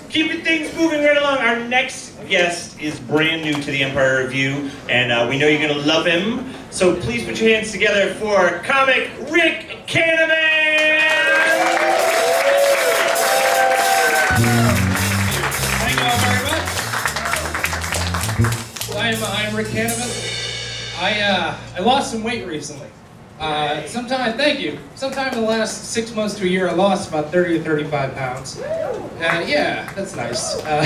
Keeping things moving right along, our next guest is brand new to the Empire Review, and we know you're going to love him. So please put your hands together for comic Rick Canaban! Thank you all very much. I'm Rick Canaban. I lost some weight recently. Thank you. Sometime in the last 6 months to a year, I lost about 30 or 35 pounds. Yeah, that's nice. I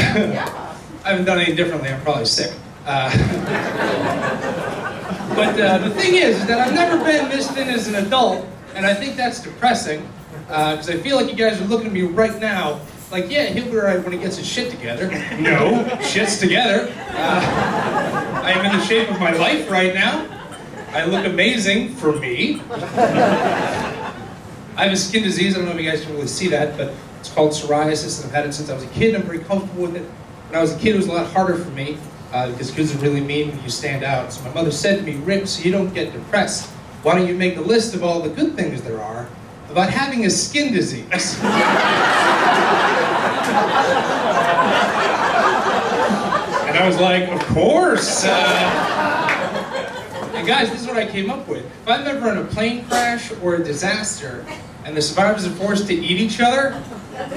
haven't done any differently. I'm probably sick. But the thing is that I've never been this thin as an adult, and I think that's depressing, because I feel like you guys are looking at me right now like, yeah, he'll be alright when he gets his shit together. No, shit's together. I am in the shape of my life right now. I look amazing for me. I have a skin disease. I don't know if you guys can really see that, but it's called psoriasis, and I've had it since I was a kid. I'm very comfortable with it. When I was a kid, it was a lot harder for me, because kids are really mean when you stand out. So my mother said to me, Rick, so you don't get depressed, why don't you make a list of all the good things there are about having a skin disease? And I was like, of course. And guys, this is what I came up with. If I'm ever in a plane crash or a disaster, and the survivors are forced to eat each other, all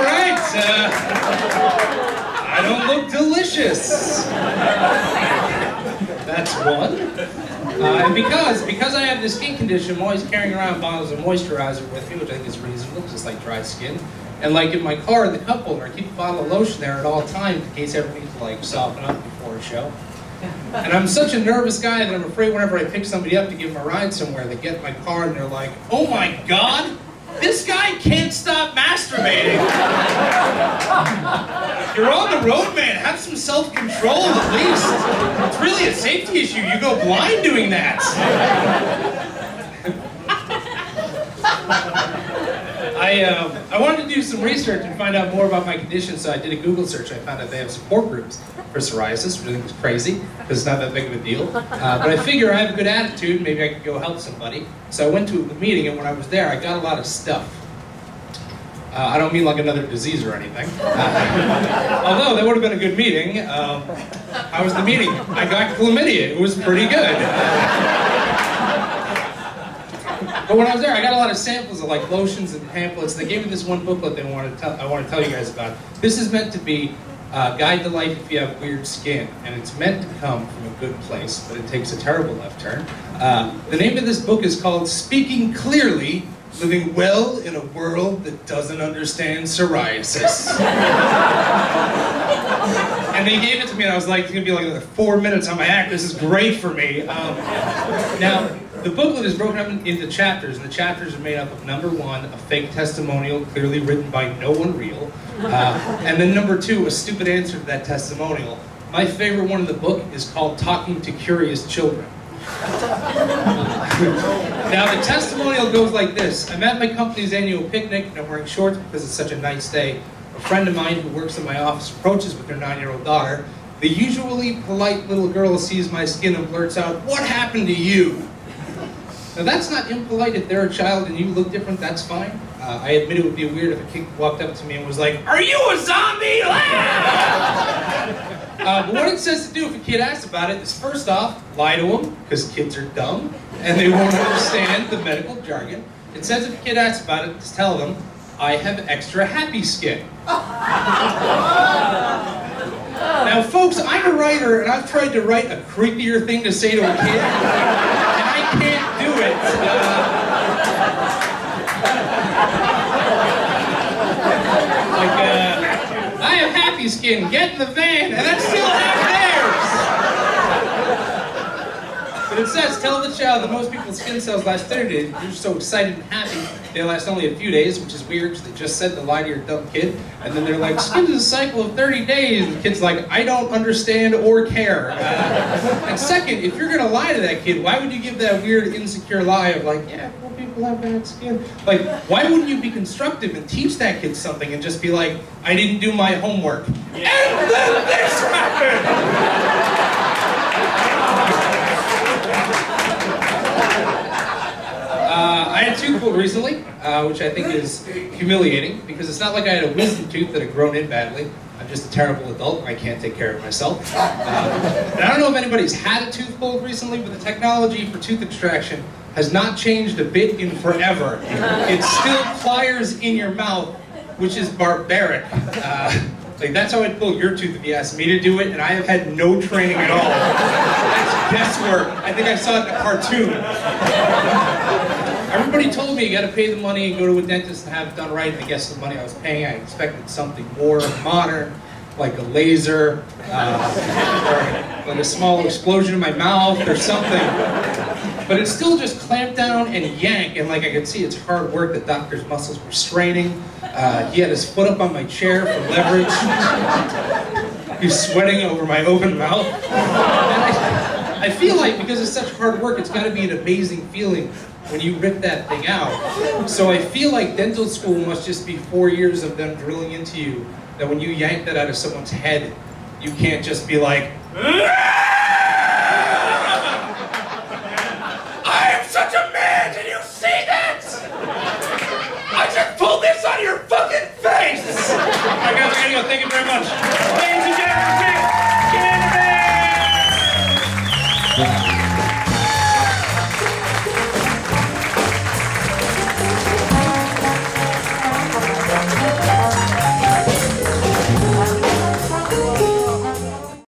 right, I don't look delicious. That's one. And because I have this skin condition, I'm always carrying around bottles of moisturizer with me, which I think is reasonable, just like dry skin. And like in my car, in the cup holder, I keep a bottle of lotion there at all times in case I ever need to like soften up before a show. And I'm such a nervous guy that I'm afraid whenever I pick somebody up to give them a ride somewhere, they get in my car and they're like, oh my God, this guy can't stop masturbating. You're on the road, man. Have some self-control at least. It's really a safety issue. You go blind doing that. I wanted to do some research and find out more about my condition, so I did a Google search. I found out they have support groups for psoriasis, which I think was crazy, because it's not that big of a deal. But I figure I have a good attitude, maybe I could go help somebody. So I went to the meeting, and when I was there, I got a lot of stuff. I don't mean like another disease or anything. Although that would have been a good meeting. How was the meeting? I got chlamydia. It was pretty good. But when I was there, I got a lot of samples of like lotions and pamphlets. They gave me this one booklet I want to tell you guys about. This is meant to be a guide to life if you have weird skin, and it's meant to come from a good place, but it takes a terrible left turn. The name of this book is called Speaking Clearly, Living Well in a World That Doesn't Understand Psoriasis. And they gave it to me, and I was like, it's gonna be like 4 minutes on my act. This is great for me. Now, the booklet is broken up into chapters, and the chapters are made up of number 1, a fake testimonial clearly written by no one real, and then number 2, a stupid answer to that testimonial. My favorite one in the book is called Talking to Curious Children. Now the testimonial goes like this. I'm at my company's annual picnic, and I'm wearing shorts because it's such a nice day. A friend of mine who works in my office approaches with her 9-year-old daughter. The usually polite little girl sees my skin and blurts out, "What happened to you?" Now that's not impolite. If they're a child and you look different, that's fine. I admit it would be weird if a kid walked up to me and was like, "Are you a zombie?" But what it says to do if a kid asks about it is, first off, lie to them, because kids are dumb, and they won't understand the medical jargon. It says if a kid asks about it, just tell them, I have extra happy skin. Now folks, I'm a writer, and I've tried to write a creepier thing to say to a kid, and I can't do it. I have happy skin, get in the van, and that's still half theirs. But it says, tell the child that most people's skin cells last 30 days. You're so excited and happy, they last only a few days, which is weird because they just said to lie to your dumb kid. And then they're like, skin is a cycle of 30 days. And the kid's like, I don't understand or care. And second, if you're going to lie to that kid, why would you give that weird, insecure lie of like, yeah, well, people have bad skin? Like, why wouldn't you be constructive and teach that kid something and just be like, I didn't do my homework. Yeah. And then this happened! I had a tooth pulled recently, which I think is humiliating, because it's not like I had a wisdom tooth that had grown in badly. I'm just a terrible adult, I can't take care of myself. And I don't know if anybody's had a tooth pulled recently, but the technology for tooth extraction has not changed a bit in forever. It still pliers in your mouth, which is barbaric. Like, that's how I'd pull your tooth if you asked me to do it, and I have had no training at all. That's guesswork. I think I saw it in a cartoon. Everybody told me you gotta pay the money and go to a dentist and have it done right, and I guess the money I was paying, I expected something more modern, like a laser, or like a small explosion in my mouth or something. But it's still just clamp down and yank, and like I could see it's hard work. The doctor's muscles were straining. He had his foot up on my chair for leverage. He's sweating over my open mouth. And I feel like because it's such hard work, it's gotta be an amazing feeling when you rip that thing out. So I feel like dental school must just be 4 years of them drilling into you that when you yank that out of someone's head, you can't just be like, "Aah!"